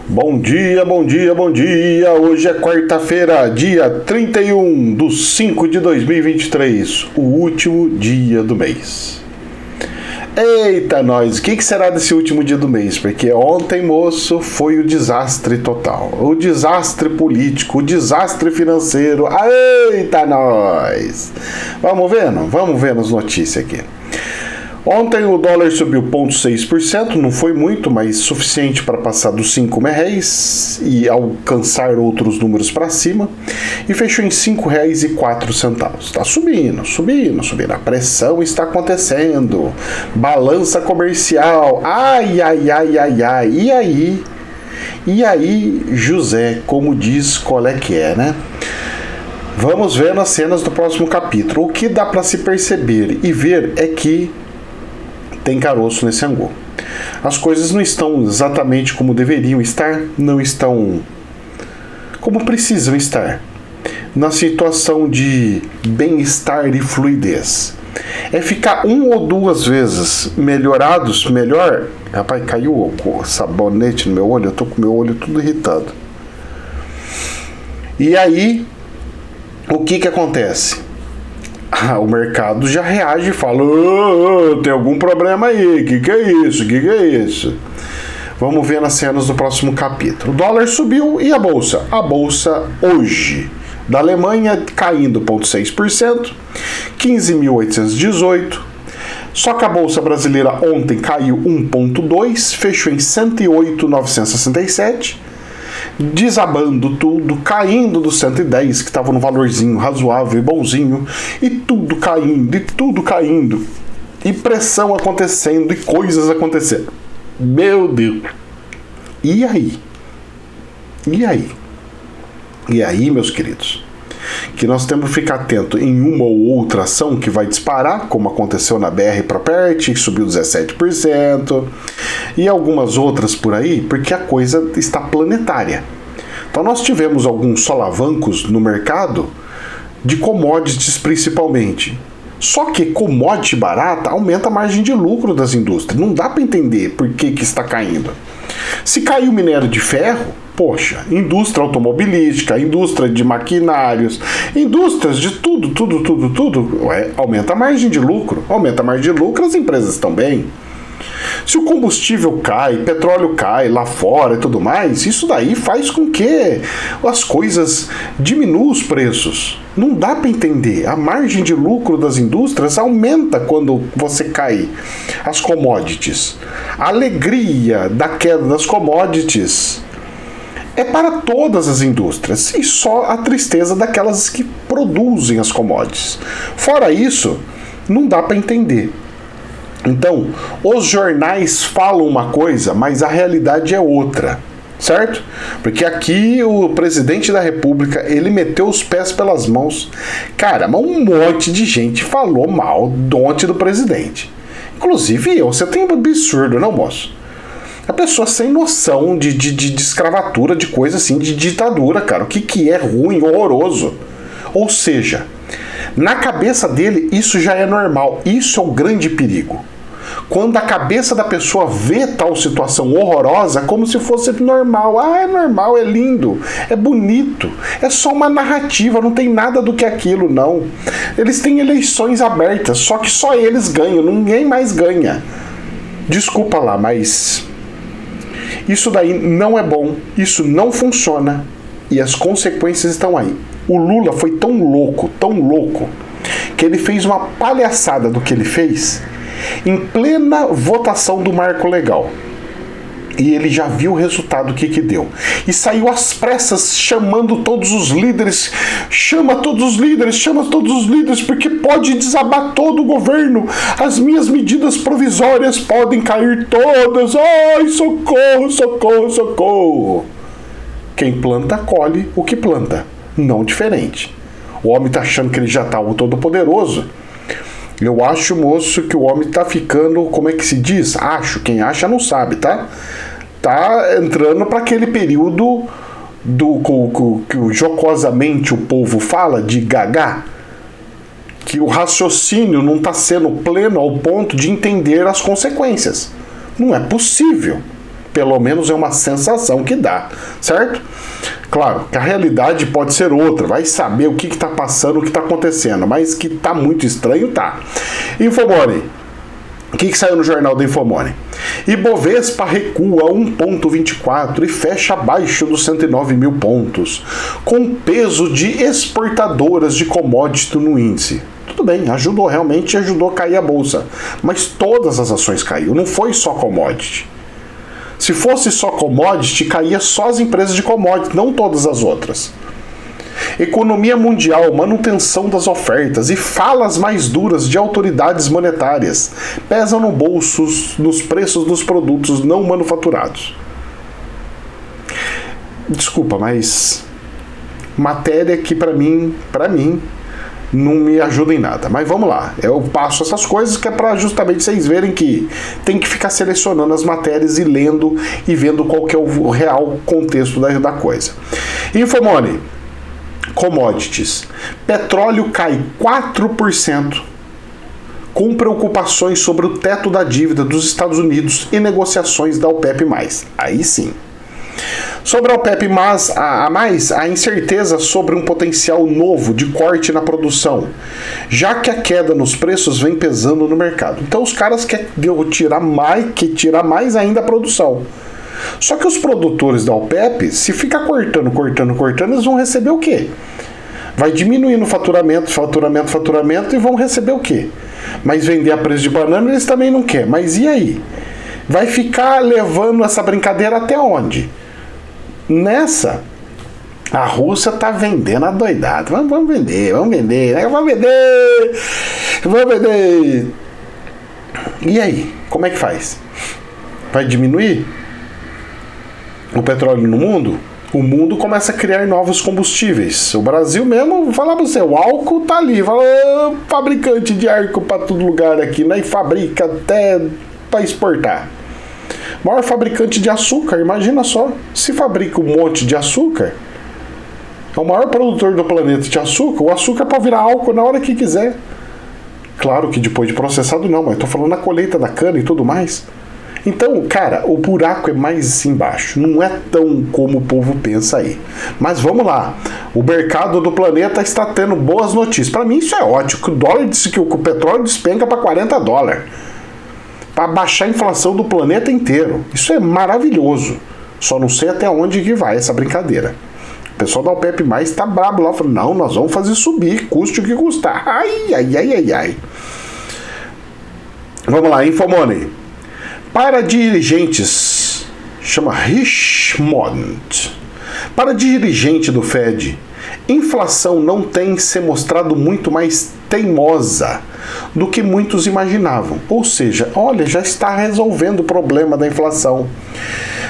Bom dia, bom dia, bom dia! Hoje é quarta-feira, dia 31 de 5 de 2023, o último dia do mês. Eita, nós! O que será desse último dia do mês? Porque ontem, moço, foi o desastre total. O desastre político, o desastre financeiro. Eita, nós! Vamos vendo as notícias aqui. Ontem o dólar subiu 0,6%, não foi muito, mas suficiente para passar dos R$5 e alcançar outros números para cima, e fechou em R$ 5,04. Está subindo. A pressão está acontecendo. Balança comercial. Ai. E aí, José, como diz, qual é que é, né? Vamos ver nas cenas do próximo capítulo. O que dá para se perceber e ver é que tem caroço nesse angu. As coisas não estão exatamente como deveriam estar, não estão como precisam estar, na situação de bem-estar e fluidez. É ficar uma ou duas vezes melhorados, melhor. Rapaz, caiu o sabonete no meu olho, eu tô com o meu olho tudo irritado. E aí, o que acontece? O mercado já reage e fala: tem algum problema aí, que é isso? Vamos ver nas cenas do próximo capítulo. O dólar subiu e a bolsa? A bolsa hoje, da Alemanha, caindo 0,6%, 15.818. Só que a bolsa brasileira ontem caiu 1,2%, fechou em 108.967. Desabando tudo, caindo do 110, que estava no valorzinho razoável e bonzinho, e tudo caindo, e pressão acontecendo, e coisas acontecendo. Meu Deus! E aí? E aí, meus queridos? Que nós temos que ficar atento em uma ou outra ação que vai disparar, como aconteceu na BR Property, que subiu 17%, e algumas outras por aí, porque a coisa está planetária. Então nós tivemos alguns solavancos no mercado, de commodities principalmente. Só que commodity barata aumenta a margem de lucro das indústrias. Não dá para entender por que está caindo. Se caiu o minério de ferro, poxa, indústria automobilística, indústria de maquinários, indústrias de tudo, aumenta a margem de lucro. Aumenta a margem de lucro, as empresas estão bem. Se o combustível cai, petróleo cai lá fora e tudo mais, isso daí faz com que as coisas diminuam os preços. Não dá para entender. A margem de lucro das indústrias aumenta quando você cai as commodities. A alegria da queda das commodities é para todas as indústrias e só a tristeza daquelas que produzem as commodities. Fora isso, não dá para entender. Então, os jornais falam uma coisa, mas a realidade é outra, certo? Porque aqui o presidente da República, ele meteu os pés pelas mãos. Cara, mas um monte de gente falou mal ontem do presidente. Inclusive eu. Você tem um absurdo, não, moço? A pessoa sem noção de escravatura, de coisa assim, de ditadura, cara. O que é ruim, horroroso. Ou seja, na cabeça dele, isso já é normal. Isso é o grande perigo. Quando a cabeça da pessoa vê tal situação horrorosa, como se fosse normal. É normal, é lindo, é bonito. É só uma narrativa, não tem nada do que aquilo, não. Eles têm eleições abertas, só que só eles ganham, ninguém mais ganha. Desculpa lá, mas isso daí não é bom, isso não funciona e as consequências estão aí. O Lula foi tão louco, que ele fez uma palhaçada do que ele fez em plena votação do marco legal. E ele já viu o resultado que deu. E saiu às pressas chamando todos os líderes. Chama todos os líderes, porque pode desabar todo o governo. As minhas medidas provisórias podem cair todas. Ai, socorro. Quem planta, colhe o que planta. Não diferente. O homem tá achando que ele já tá o todo-poderoso. Eu acho, moço, que o homem tá ficando, como é que se diz? Quem acha não sabe, tá? Tá entrando para aquele período que jocosamente o povo fala de gaga, que o raciocínio não tá sendo pleno ao ponto de entender as consequências. Não é possível. Pelo menos é uma sensação que dá, certo? Claro, que a realidade pode ser outra, vai saber o que está passando, o que está acontecendo, mas que tá muito estranho, tá. Infomoney. O que saiu no jornal da Infomoney? Ibovespa recua 1,24 e fecha abaixo dos 109 mil pontos, com peso de exportadoras de commodity no índice. Tudo bem, realmente ajudou a cair a bolsa, mas todas as ações caíram, não foi só commodity. Se fosse só commodity, caía só as empresas de commodity, não todas as outras. Economia mundial, manutenção das ofertas e falas mais duras de autoridades monetárias pesam no bolso nos preços dos produtos não manufaturados. Desculpa, mas matéria que para mim não me ajuda em nada. Mas vamos lá, eu passo essas coisas que é para justamente vocês verem que tem que ficar selecionando as matérias e lendo e vendo qual que é o real contexto da coisa. Infomoney. Commodities. Petróleo cai 4%, com preocupações sobre o teto da dívida dos Estados Unidos e negociações da OPEP+. Aí sim. Sobre a OPEP+, a incerteza sobre um potencial novo de corte na produção, já que a queda nos preços vem pesando no mercado. Então os caras querem tirar mais ainda a produção. Só que os produtores da OPEP, se ficar cortando, eles vão receber o quê? Vai diminuindo o faturamento e vão receber o quê? Mas vender a preço de banana eles também não querem. Mas e aí? Vai ficar levando essa brincadeira até onde? Nessa, a Rússia tá vendendo adoidado. Vamos vender. E aí? Como é que faz? Vai diminuir o petróleo no mundo? O mundo começa a criar novos combustíveis. O Brasil mesmo, vou falar pra você, o álcool tá ali. Fala, fabricante de álcool pra todo lugar aqui, né? E fabrica até pra exportar. Maior fabricante de açúcar, imagina só. Se fabrica um monte de açúcar, é o maior produtor do planeta de açúcar. O açúcar pode virar álcool na hora que quiser. Claro que depois de processado não, mas tô falando na colheita da cana e tudo mais. Então, cara, o buraco é mais embaixo. Não é tão como o povo pensa aí. Mas vamos lá. O mercado do planeta está tendo boas notícias. Para mim isso é ótimo. O dólar disse que o petróleo despenca para $40. Para baixar a inflação do planeta inteiro. Isso é maravilhoso. Só não sei até onde que vai essa brincadeira. O pessoal da OPEP+ está brabo lá. Falando, não, nós vamos fazer subir. Custe o que custar. Ai. Vamos lá, Infomoney. Para dirigentes, chama Richmond. Para dirigente do Fed, inflação não tem se mostrado muito mais teimosa do que muitos imaginavam. Ou seja, olha, já está resolvendo o problema da inflação.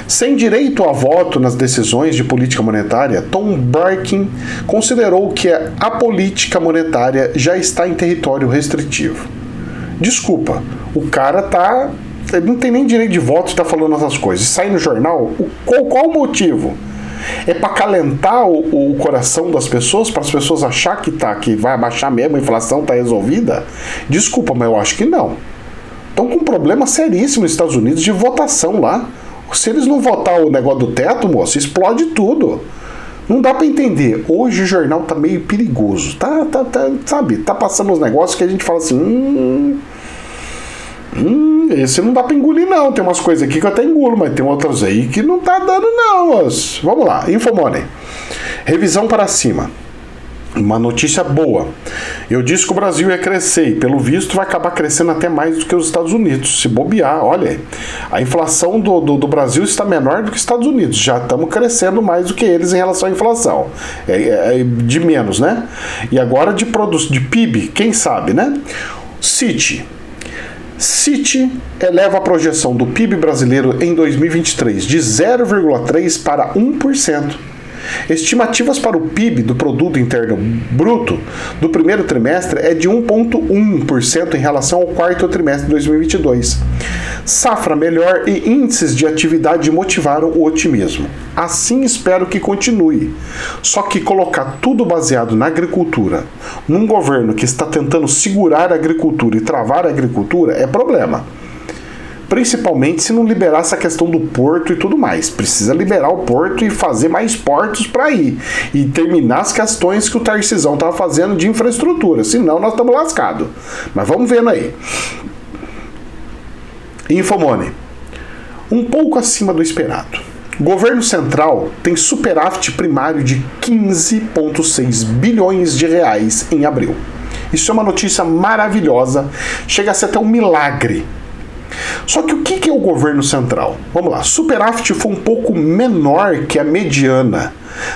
Sem direito a voto nas decisões de política monetária, Tom Barkin considerou que a política monetária já está em território restritivo. Desculpa, o cara ele não tem nem direito de voto e está falando essas coisas. Sai no jornal, qual o motivo? É para acalentar o coração das pessoas, para as pessoas achar que vai abaixar mesmo, a inflação está resolvida? Desculpa, mas eu acho que não. Estão com um problema seríssimo nos Estados Unidos de votação lá. Se eles não votar o negócio do teto, moço, explode tudo. Não dá para entender. Hoje o jornal tá meio perigoso. Sabe, tá passando uns negócios que a gente fala assim... esse não dá pra engolir não. Tem umas coisas aqui que eu até engulo, mas tem outras aí que não tá dando não, moço. Vamos lá, Infomoney. Revisão para cima. Uma notícia boa. Eu disse que o Brasil ia crescer e, pelo visto, vai acabar crescendo até mais do que os Estados Unidos. Se bobear, olha, a inflação do Brasil está menor do que os Estados Unidos. Já estamos crescendo mais do que eles em relação à inflação. De menos, né? E agora de PIB, quem sabe, né? Citi eleva a projeção do PIB brasileiro em 2023 de 0,3% para 1%. Estimativas para o PIB, do Produto Interno Bruto, do primeiro trimestre é de 1,1% em relação ao quarto trimestre de 2022. Safra melhor e índices de atividade motivaram o otimismo. Assim espero que continue. Só que colocar tudo baseado na agricultura, num governo que está tentando segurar a agricultura e travar a agricultura, é problema. Principalmente se não liberar essa questão do porto e tudo mais. Precisa liberar o porto e fazer mais portos para ir. E terminar as questões que o Tarcisão estava fazendo de infraestrutura. Senão nós estamos lascados. Mas vamos vendo aí. Infomone. Um pouco acima do esperado. Governo central tem superávit primário de 15,6 bilhões de reais em abril. Isso é uma notícia maravilhosa. Chega a ser até um milagre. Só que o que é o governo central? Vamos lá, superávit foi um pouco menor que a mediana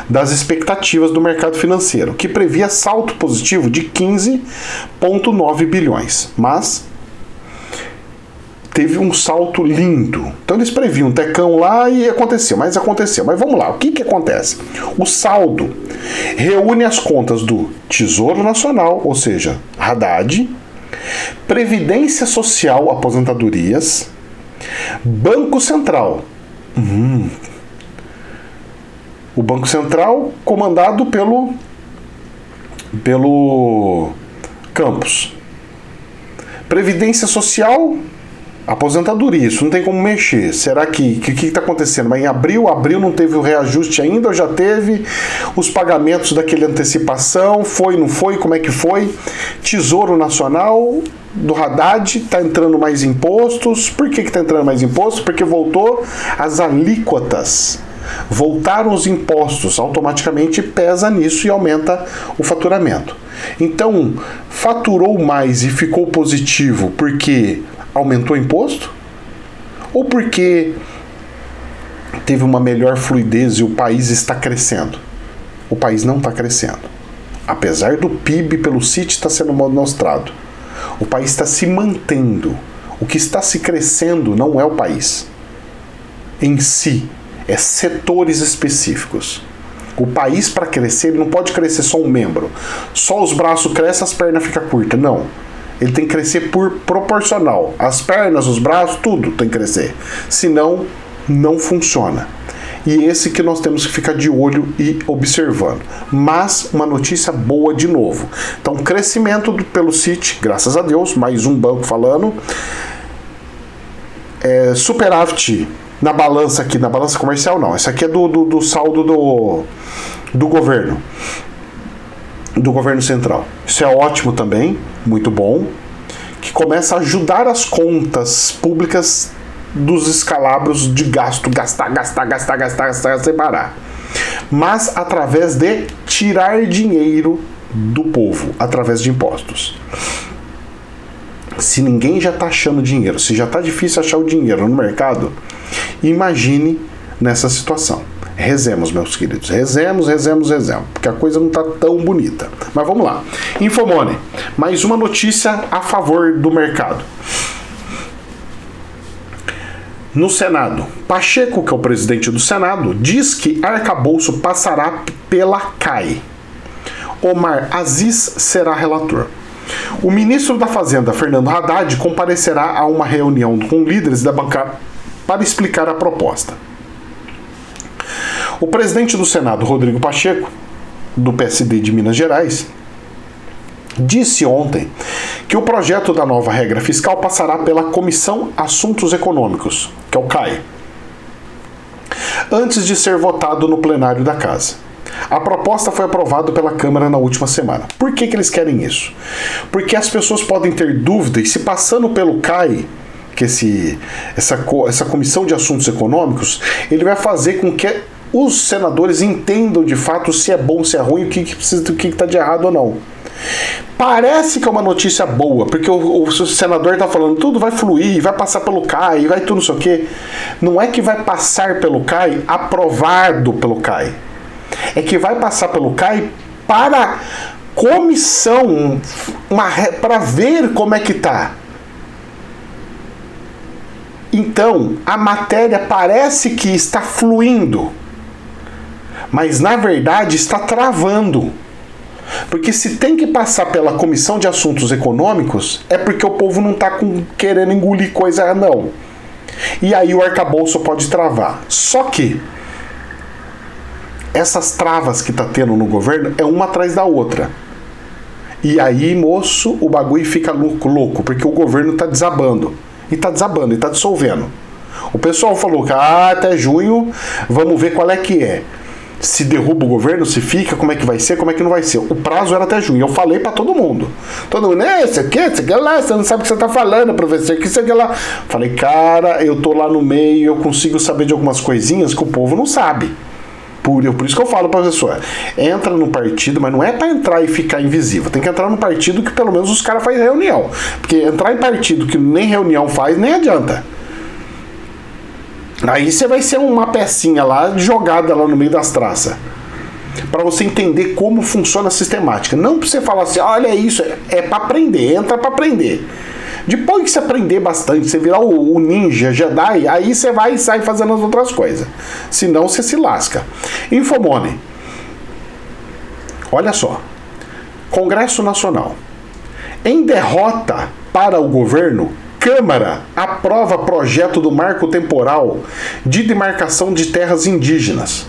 das expectativas do mercado financeiro, que previa salto positivo de 15,9 bilhões, mas teve um salto lindo. Então eles previam um tecão lá e aconteceu. Mas vamos lá, o que acontece? O saldo reúne as contas do Tesouro Nacional, ou seja, Haddad, Previdência Social, aposentadorias, Banco Central. O Banco Central comandado pelo Campos. Previdência Social, aposentadoria, isso não tem como mexer. Será que está acontecendo? Mas em abril não teve o reajuste ainda ou já teve? Os pagamentos daquele antecipação, foi, não foi? Como é que foi? Tesouro Nacional do Haddad, está entrando mais impostos. Por que está entrando mais impostos? Porque voltou as alíquotas. Voltaram os impostos, automaticamente pesa nisso e aumenta o faturamento. Então, faturou mais e ficou positivo porque aumentou o imposto? Ou porque teve uma melhor fluidez e o país está crescendo? O país não está crescendo. Apesar do PIB pelo CIT estar sendo mostrado. O país está se mantendo. O que está se crescendo não é o país em si, é setores específicos. O país, para crescer, ele não pode crescer só um membro. Só os braços crescem, as pernas ficam curtas. Não. Ele tem que crescer por proporcional. As pernas, os braços, tudo tem que crescer. Senão, não funciona. E esse que nós temos que ficar de olho e observando. Mas uma notícia boa de novo. Então, crescimento pelo CIT, graças a Deus, mais um banco falando. Superávit na balança aqui, na balança comercial não. Esse aqui é do saldo do governo. Do governo central. Isso é ótimo também, muito bom, que começa a ajudar as contas públicas dos escalabros de gastar, sem parar. Mas através de tirar dinheiro do povo, através de impostos. Se ninguém já está achando dinheiro, se já está difícil achar o dinheiro no mercado, imagine nessa situação. Rezemos, meus queridos. Rezemos, porque a coisa não está tão bonita. Mas vamos lá. Infomone. Mais uma notícia a favor do mercado. No Senado, Pacheco, que é o presidente do Senado, diz que arcabouço passará pela CAI. Omar Aziz será relator. O ministro da Fazenda, Fernando Haddad, comparecerá a uma reunião com líderes da bancada para explicar a proposta. O presidente do Senado, Rodrigo Pacheco, do PSD de Minas Gerais, disse ontem que o projeto da nova regra fiscal passará pela Comissão Assuntos Econômicos, que é o CAE, antes de ser votado no plenário da Casa. A proposta foi aprovada pela Câmara na última semana. Por que eles querem isso? Porque as pessoas podem ter dúvida e se passando pelo CAE, que essa Comissão de Assuntos Econômicos, ele vai fazer com que os senadores entendam de fato se é bom, se é ruim, o que está de errado ou não. Parece que é uma notícia boa, porque o senador está falando tudo vai fluir, vai passar pelo CAI, vai tudo não sei o quê. Não é que vai passar pelo CAI aprovado pelo CAI. É que vai passar pelo CAI para comissão, para ver como é que está. Então, a matéria parece que está fluindo, mas na verdade está travando. Porque se tem que passar pela Comissão de Assuntos Econômicos, é porque o povo não está querendo engolir coisa, não. E aí o arcabouço pode travar. Só que essas travas que está tendo no governo é uma atrás da outra. E aí, moço, o bagulho fica louco, porque o governo está desabando. E tá desabando, e tá dissolvendo. O pessoal falou que até junho, vamos ver qual é que é. Se derruba o governo, se fica, como é que vai ser, como é que não vai ser. O prazo era até junho. Eu falei pra todo mundo. Todo mundo, isso aqui lá, você não sabe o que você tá falando, professor, que isso aqui lá. Falei, cara, eu tô lá no meio, eu consigo saber de algumas coisinhas que o povo não sabe. Por isso que eu falo, professor, entra no partido, mas não é pra entrar e ficar invisível. Tem que entrar no partido que pelo menos os caras fazem reunião. Porque entrar em partido que nem reunião faz, nem adianta. Aí você vai ser uma pecinha lá, jogada lá no meio das traças. Pra você entender como funciona a sistemática. Não pra você falar assim, olha isso, é pra aprender, entra pra aprender. Depois que você aprender bastante, você virar o ninja, Jedi, aí você vai e sai fazendo as outras coisas. Senão você se lasca. Infomone. Olha só. Congresso Nacional. Em derrota para o governo, Câmara aprova projeto do marco temporal de demarcação de terras indígenas.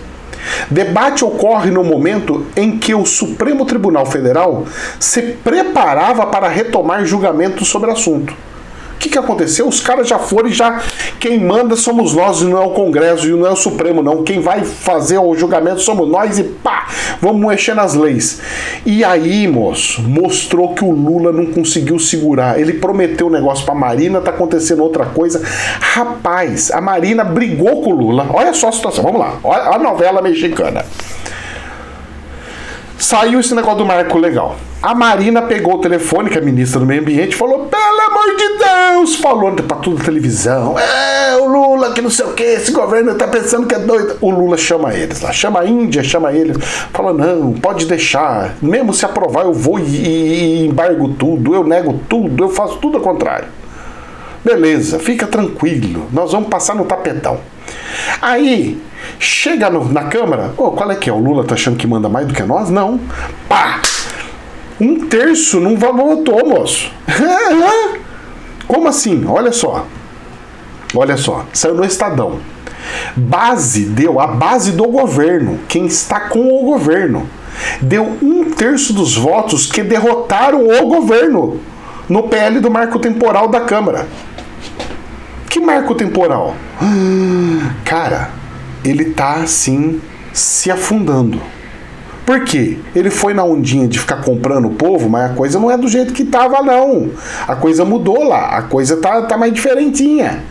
Debate ocorre no momento em que o Supremo Tribunal Federal se preparava para retomar julgamento sobre o assunto. O que aconteceu? Os caras já foram e já... Quem manda somos nós e não é o Congresso e não é o Supremo, não. Quem vai fazer o julgamento somos nós e pá! Vamos mexer nas leis. E aí, moço, mostrou que o Lula não conseguiu segurar. Ele prometeu um negócio pra Marina, tá acontecendo outra coisa. Rapaz, a Marina brigou com o Lula. Olha só a situação, vamos lá. Olha a novela mexicana. Saiu esse negócio do marco legal. A Marina pegou o telefone, que é a ministra do Meio Ambiente, falou, pelo amor de Deus, falou pra toda a televisão, o Lula que não sei o que, esse governo tá pensando que é doido. O Lula chama eles lá, chama a Índia, chama eles, fala, não, pode deixar, mesmo se aprovar eu vou e embargo tudo, eu nego tudo, eu faço tudo ao contrário. Beleza, fica tranquilo, nós vamos passar no tapetão. Aí, chega na Câmara, qual é que é? O Lula tá achando que manda mais do que nós? Não. Pá! 1/3 não votou, moço. Como assim? Olha só. Olha só. Saiu no Estadão. A base do governo. Quem está com o governo. Deu 1/3 dos votos que derrotaram o governo no PL do marco temporal da Câmara. Que marco temporal? Cara, ele tá assim se afundando. Por quê? Ele foi na ondinha de ficar comprando o povo, mas a coisa não é do jeito que tava, não. A coisa mudou lá, a coisa tá mais diferentinha.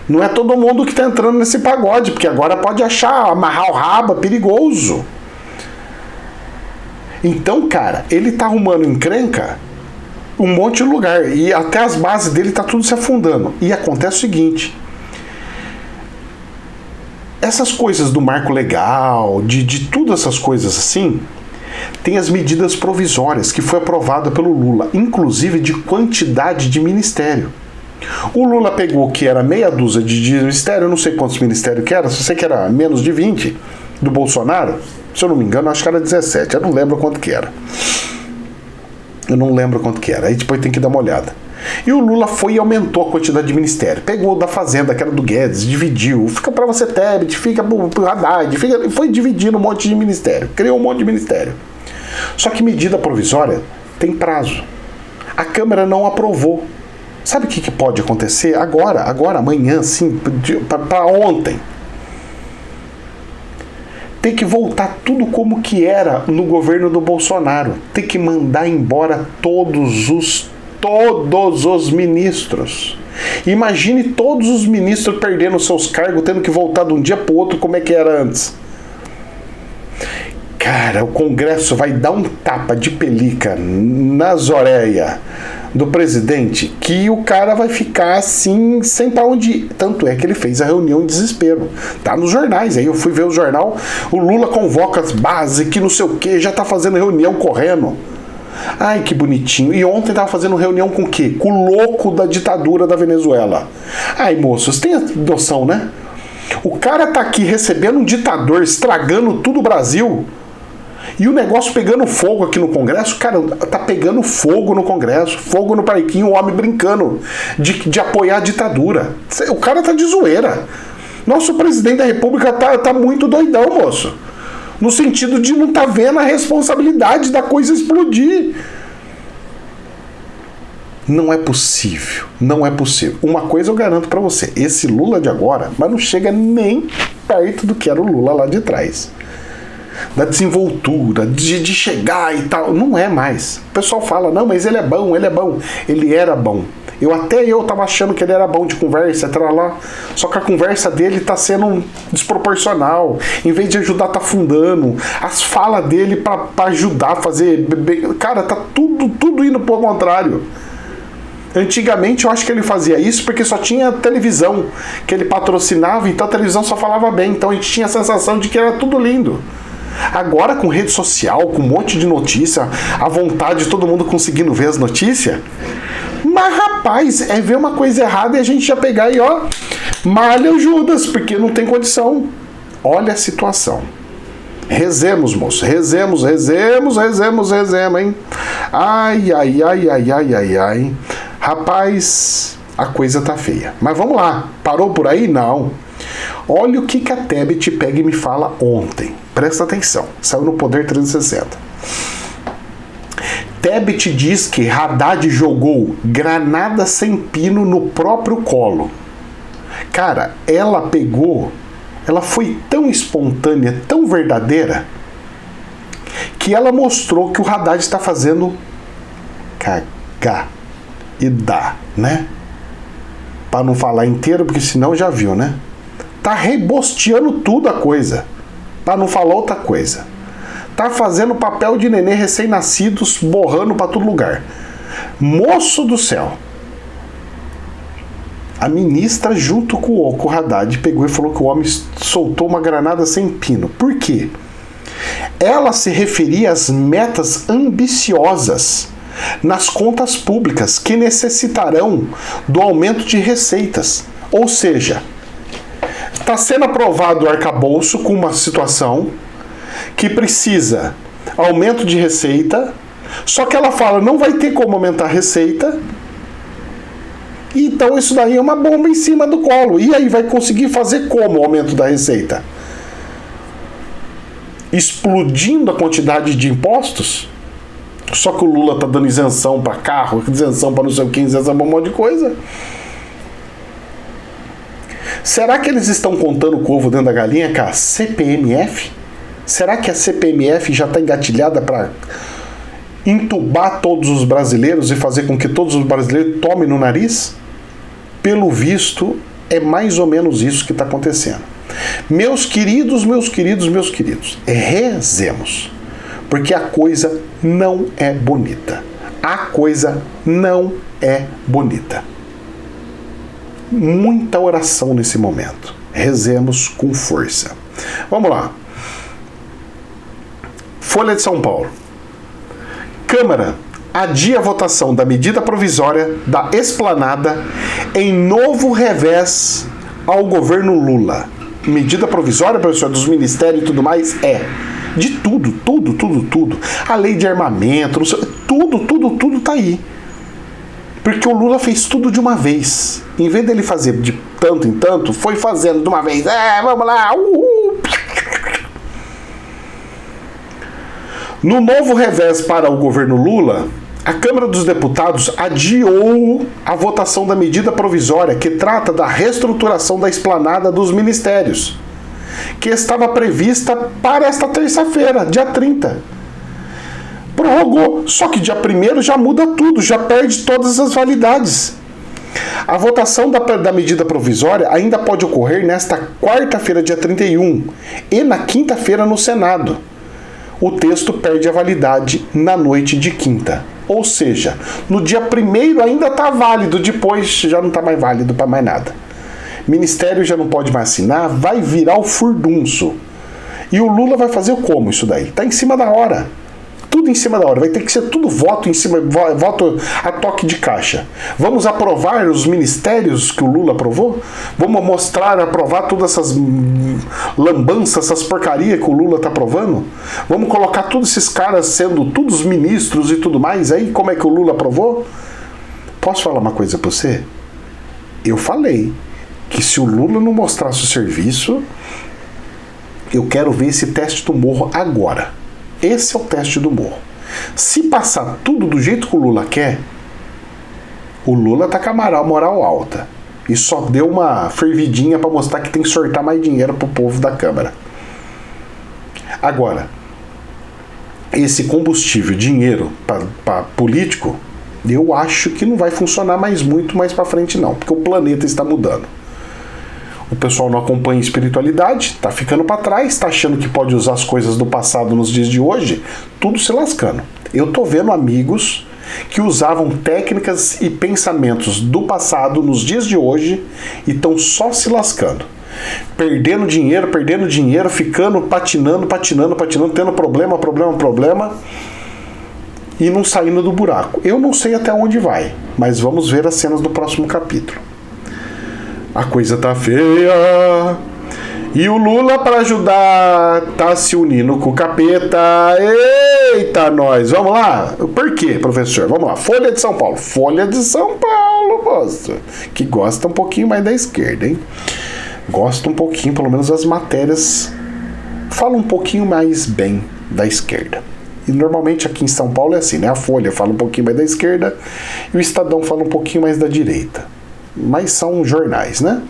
Não é todo mundo que tá entrando nesse pagode, porque agora pode achar, amarrar o rabo, é perigoso. Então, cara, ele tá arrumando encrenca um monte de lugar, e até as bases dele tá tudo se afundando. E acontece o seguinte... Essas coisas do marco legal, de tudo essas coisas assim, tem as medidas provisórias que foi aprovada pelo Lula, inclusive de quantidade de ministério. O Lula pegou que era meia dúzia de ministério, eu não sei quantos ministérios que era, só sei que era menos de 20 do Bolsonaro, se eu não me engano, acho que era 17, eu não lembro quanto que era. Aí depois tem que dar uma olhada. E o Lula foi e aumentou a quantidade de ministério. Pegou o da Fazenda, que era do Guedes, dividiu. Fica para você Tebet, fica pro Haddad, foi dividindo um monte de ministério. Criou um monte de ministério. Só que medida provisória tem prazo. A Câmara não aprovou. Sabe o que pode acontecer? Agora, amanhã, assim, para ontem. Tem que voltar tudo como que era no governo do Bolsonaro. Tem que mandar embora todos os ministros. Imagine todos os ministros perdendo seus cargos, tendo que voltar de um dia para o outro como é que era antes. Cara, o Congresso vai dar um tapa de pelica nas orelhas do presidente que o cara vai ficar assim, sem pra onde ir. Tanto é que ele fez a reunião em desespero. Tá nos jornais, aí eu fui ver o jornal, o Lula convoca as bases, que não sei o que, já tá fazendo reunião correndo. Ai, que bonitinho. E ontem tava fazendo reunião com o quê? Com o louco da ditadura da Venezuela. Ai, moços, tem noção, né? O cara tá aqui recebendo um ditador, estragando tudo o Brasil, e o negócio pegando fogo aqui no Congresso. Cara, tá pegando fogo no Congresso, fogo no parquinho, o homem brincando de apoiar a ditadura. O cara tá de zoeira. Nosso presidente da República tá muito doidão, moço. No sentido de não tá vendo a responsabilidade da coisa explodir. Não é possível, não é possível. Uma coisa eu garanto pra você, esse Lula de agora, mas não chega nem perto do que era o Lula lá de trás. Da desenvoltura, de chegar e tal, não é mais. O pessoal fala, não, mas ele é bom, ele é bom. Ele era bom. Eu tava achando que ele era bom de conversa, lá. Só que a conversa dele tá sendo desproporcional. Em vez de ajudar, tá afundando. As falas dele pra ajudar a fazer... Cara, tá tudo indo pro contrário. Antigamente eu acho que ele fazia isso porque só tinha televisão que ele patrocinava, então a televisão só falava bem. Então a gente tinha a sensação de que era tudo lindo. Agora com rede social, com um monte de notícia, a vontade de todo mundo conseguindo ver as notícias... Mas, rapaz, é ver uma coisa errada e a gente já pegar e, ó, malha o Judas, porque não tem condição. Olha a situação. Rezemos, moço. Rezemos, hein? Ai. Rapaz, a coisa tá feia. Mas vamos lá. Parou por aí? Não. Olha o que a Tebet pega e me fala ontem. Presta atenção. Saiu no Poder 360. Tebet diz que Haddad jogou granada sem pino no próprio colo. Cara, ela foi tão espontânea, tão verdadeira, que ela mostrou que o Haddad está fazendo cagar e dá, né? Para não falar inteiro, porque senão já viu, né? Tá rebosteando tudo a coisa, para não falar outra coisa. Tá fazendo papel de nenê recém-nascidos, borrando pra todo lugar. Moço do céu. A ministra, junto com o Haddad, pegou e falou que o homem soltou uma granada sem pino. Por quê? Ela se referia às metas ambiciosas nas contas públicas que necessitarão do aumento de receitas. Ou seja, está sendo aprovado o arcabouço com uma situação que precisa aumento de receita, só que ela fala, não vai ter como aumentar a receita, então isso daí é uma bomba em cima do colo. E aí vai conseguir fazer como o aumento da receita? Explodindo a quantidade de impostos? Só que o Lula tá dando isenção para carro, isenção para não sei o que, isenção para um monte de coisa. Será que eles estão contando o ovo dentro da galinha com a CPMF? Será que a CPMF já está engatilhada para entubar todos os brasileiros e fazer com que todos os brasileiros tomem no nariz? Pelo visto, é mais ou menos isso que está acontecendo. Meus queridos, rezemos. Porque a coisa não é bonita. A coisa não é bonita. Muita oração nesse momento. Rezemos com força. Vamos lá. Folha de São Paulo. Câmara adia a votação da medida provisória da esplanada em novo revés ao governo Lula. Medida provisória, professor, dos ministérios e tudo mais? De tudo. A lei de armamento, tudo tá aí. Porque o Lula fez tudo de uma vez. Em vez dele fazer de tanto em tanto, foi fazendo de uma vez. Vamos lá, No novo revés para o governo Lula, a Câmara dos Deputados adiou a votação da medida provisória que trata da reestruturação da esplanada dos ministérios, que estava prevista para esta terça-feira, dia 30. Prorrogou, só que dia 1º já muda tudo, já perde todas as validades. A votação da medida provisória ainda pode ocorrer nesta quarta-feira, dia 31, e na quinta-feira no Senado. O texto perde a validade na noite de quinta. Ou seja, no dia 1º ainda está válido, depois já não está mais válido para mais nada. Ministério já não pode mais assinar, vai virar o furdunço. E o Lula vai fazer como isso daí? Está em cima da hora. Tudo em cima da hora. Vai ter que ser tudo voto em cima, voto a toque de caixa. Vamos aprovar os ministérios que o Lula aprovou? Vamos aprovar todas essas lambanças, essas porcarias que o Lula está aprovando? Vamos colocar todos esses caras sendo todos ministros e tudo mais? Aí como é que o Lula aprovou? Posso falar uma coisa para você? Eu falei que se o Lula não mostrasse o serviço, eu quero ver esse teste do morro agora. Esse é o teste do morro. Se passar tudo do jeito que o Lula quer, O Lula tá com a moral alta. E só deu uma fervidinha para mostrar que tem que sortar mais dinheiro pro povo da Câmara. Agora, esse combustível, dinheiro para político, eu acho que não vai funcionar muito mais para frente não, porque o planeta está mudando. O pessoal não acompanha espiritualidade, tá ficando para trás, tá achando que pode usar as coisas do passado nos dias de hoje, tudo se lascando. Eu tô vendo amigos que usavam técnicas e pensamentos do passado nos dias de hoje e estão só se lascando. Perdendo dinheiro, ficando patinando, tendo problema e não saindo do buraco. Eu não sei até onde vai, mas vamos ver as cenas do próximo capítulo. A coisa tá feia. E o Lula, para ajudar, tá se unindo com o capeta. Eita, nós! Vamos lá? Por quê, professor? Vamos lá. Folha de São Paulo. Folha de São Paulo, moço. Que gosta um pouquinho mais da esquerda, hein? Gosta um pouquinho, pelo menos as matérias falam um pouquinho mais bem da esquerda. E normalmente aqui em São Paulo é assim, né? A Folha fala um pouquinho mais da esquerda e o Estadão fala um pouquinho mais da direita. Mas são jornais, né?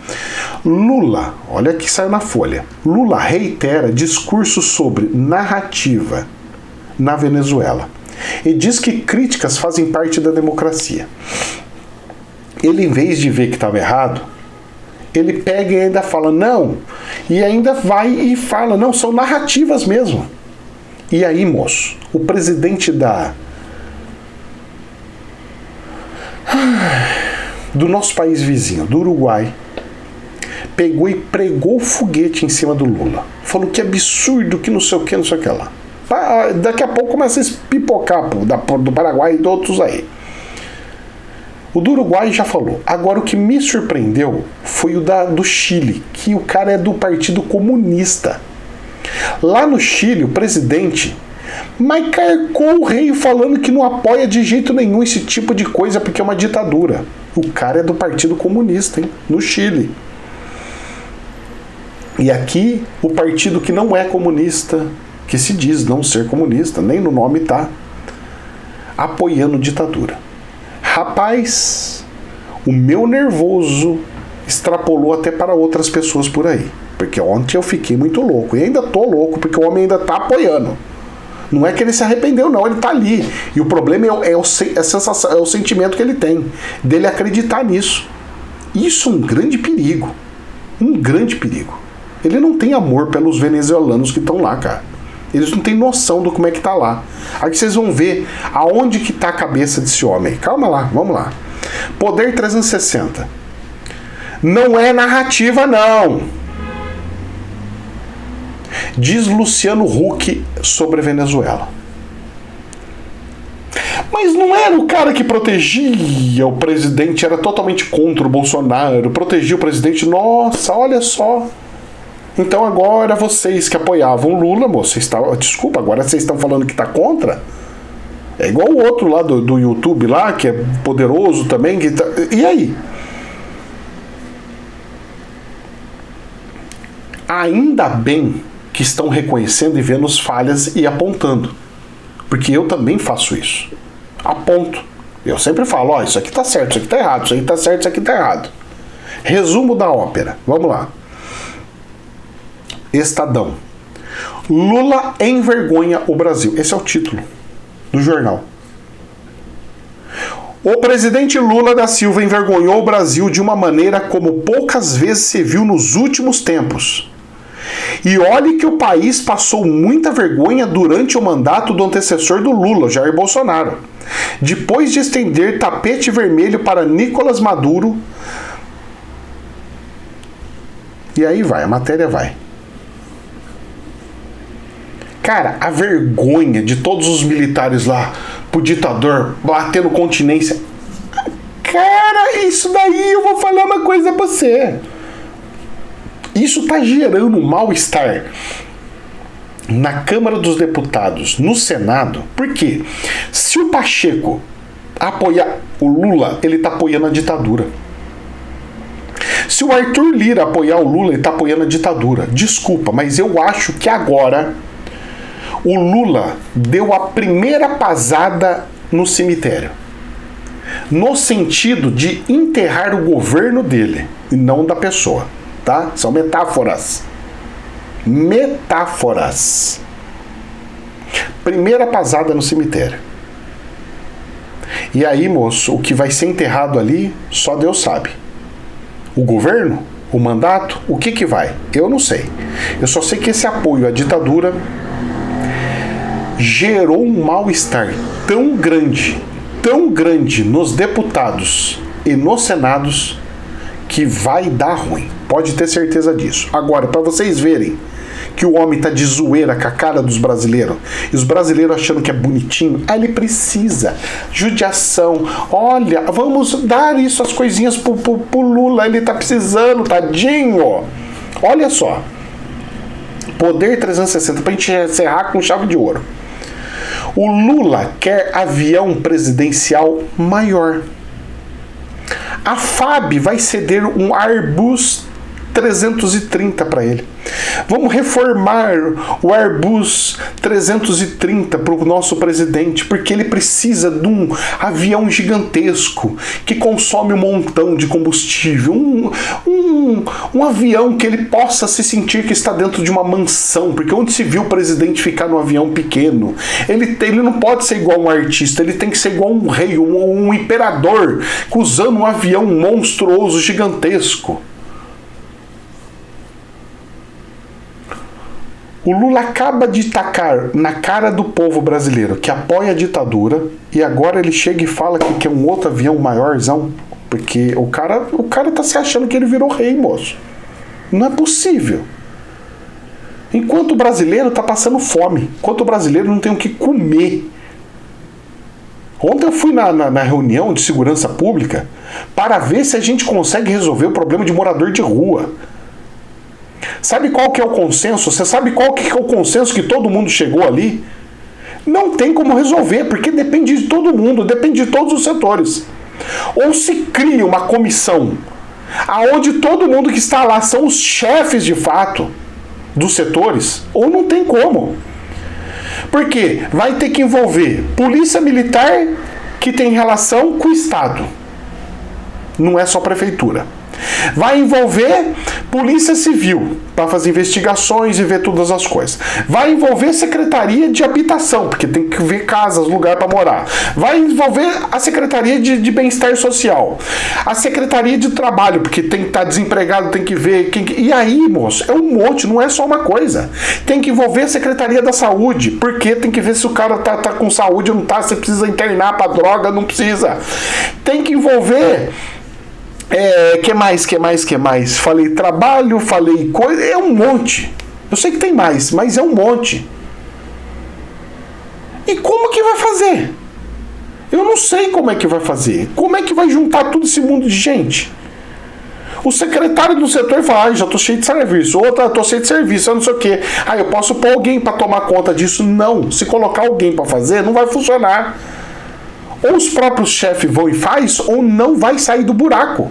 Lula, olha que saiu na Folha. Lula reitera discurso sobre narrativa na Venezuela e diz que críticas fazem parte da democracia. Ele, em vez de ver que estava errado, ele pega e ainda fala, não, e ainda vai e fala, não, são narrativas mesmo. E aí, moço, o presidente do nosso país vizinho, do Uruguai, pegou e pregou o foguete em cima do Lula. Falou que absurdo, que não sei o que lá. Daqui a pouco começa a pipocar do Paraguai e de outros aí. O do Uruguai já falou. Agora, o que me surpreendeu foi o do Chile, que o cara é do Partido Comunista. Lá no Chile, o presidente carcou o rei falando que não apoia de jeito nenhum esse tipo de coisa porque é uma ditadura. O cara é do Partido Comunista, hein? No Chile. E aqui, o partido que não é comunista, que se diz não ser comunista, nem no nome tá, apoiando ditadura. Rapaz, o meu nervoso extrapolou até para outras pessoas por aí. Porque ontem eu fiquei muito louco. E ainda tô louco, porque o homem ainda tá apoiando. Não é que ele se arrependeu, não. Ele tá ali. E o problema é o sentimento que ele tem. Dele acreditar nisso. Isso é um grande perigo. Um grande perigo. Ele não tem amor pelos venezuelanos que estão lá, cara. Eles não têm noção do como é que tá lá. Aí vocês vão ver aonde que tá a cabeça desse homem. Calma lá, vamos lá. Poder 360. Não é narrativa, não. Diz Luciano Huck sobre a Venezuela. Mas não era o cara que protegia o presidente, era totalmente contra o Bolsonaro, protegia o presidente. Nossa, olha só. Então agora vocês que apoiavam Lula, moço, desculpa, agora vocês estão falando que tá contra? É igual o outro lá do YouTube lá, que é poderoso também. E aí? Ainda bem que estão reconhecendo e vendo as falhas e apontando. Porque eu também faço isso. Aponto. Eu sempre falo, ó, isso aqui tá certo, isso aqui tá errado, isso aqui tá certo, isso aqui tá errado. Resumo da ópera. Vamos lá. Estadão. Lula envergonha o Brasil. Esse é o título do jornal. O presidente Lula da Silva envergonhou o Brasil de uma maneira como poucas vezes se viu nos últimos tempos. E olhe que o país passou muita vergonha durante o mandato do antecessor do Lula, Jair Bolsonaro. Depois de estender tapete vermelho para Nicolás Maduro. E aí vai, a matéria vai. Cara, a vergonha de todos os militares lá, pro ditador, batendo continência. Cara, isso daí eu vou falar uma coisa pra você. Isso tá gerando um mal-estar na Câmara dos Deputados, no Senado. Por quê? Se o Pacheco apoiar o Lula, ele tá apoiando a ditadura. Se o Arthur Lira apoiar o Lula, ele tá apoiando a ditadura. Desculpa, mas eu acho que agora o Lula deu a primeira pasada no cemitério. no sentido de enterrar o governo dele e não da pessoa, tá? São metáforas. Metáforas. Primeira pasada no cemitério. E aí, moço, o que vai ser enterrado ali, só Deus sabe. O governo? O mandato? O que vai? Eu não sei. Eu só sei que esse apoio à ditadura gerou um mal-estar tão grande nos deputados e nos senados, que vai dar ruim. Pode ter certeza disso. Agora, para vocês verem que o homem tá de zoeira com a cara dos brasileiros, e os brasileiros achando que é bonitinho, ele precisa. Judiação. Olha, vamos dar isso, as coisinhas pro Lula, ele tá precisando, tadinho. Olha só. Poder 360, pra gente encerrar com chave de ouro. O Lula quer avião presidencial maior. A FAB vai ceder um Airbus 330 para ele. Vamos reformar o Airbus 330 para o nosso presidente, porque ele precisa de um avião gigantesco que consome um montão de combustível, um avião que ele possa se sentir que está dentro de uma mansão, porque onde se viu o presidente ficar num avião pequeno? Ele não pode ser igual um artista, ele tem que ser igual um rei, um imperador, usando um avião monstruoso, gigantesco. O Lula acaba de tacar na cara do povo brasileiro que apoia a ditadura, e agora ele chega e fala que quer um outro avião maiorzão, porque o cara tá se achando que ele virou rei, moço. Não é possível. Enquanto o brasileiro tá passando fome, enquanto o brasileiro não tem o que comer. Ontem eu fui na reunião de segurança pública para ver se a gente consegue resolver o problema de morador de rua. Sabe qual que é o consenso? Você sabe qual que é o consenso que todo mundo chegou ali? Não tem como resolver, porque depende de todo mundo, depende de todos os setores. Ou se cria uma comissão, aonde todo mundo que está lá são os chefes de fato dos setores, ou não tem como. Porque vai ter que envolver polícia militar que tem relação com o Estado. Não é só prefeitura. Vai envolver polícia civil para fazer investigações e ver todas as coisas. Vai envolver secretaria de habitação, porque tem que ver casas, lugar para morar. Vai envolver a secretaria de bem-estar social, a secretaria de trabalho, porque tem que estar desempregado, tem que ver e aí, moço, é um monte, não é só uma coisa. Tem que envolver a secretaria da saúde, porque tem que ver se o cara tá com saúde ou não tá, se precisa internar para droga, não precisa. Tem que envolver que mais? Falei trabalho, falei coisa, é um monte. Eu sei que tem mais, mas é um monte. E como que vai fazer? Eu não sei como é que vai fazer. Como é que vai juntar todo esse mundo de gente? O secretário do setor fala, já tô cheio de serviço. Outra, tô cheio de serviço, eu não sei o quê. Eu posso pôr alguém para tomar conta disso? Não. Se colocar alguém para fazer, não vai funcionar. Ou os próprios chefes vão e faz, ou não vai sair do buraco.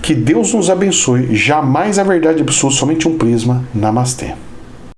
Que Deus nos abençoe. Jamais a verdade absoluta, somente um prisma. Namastê.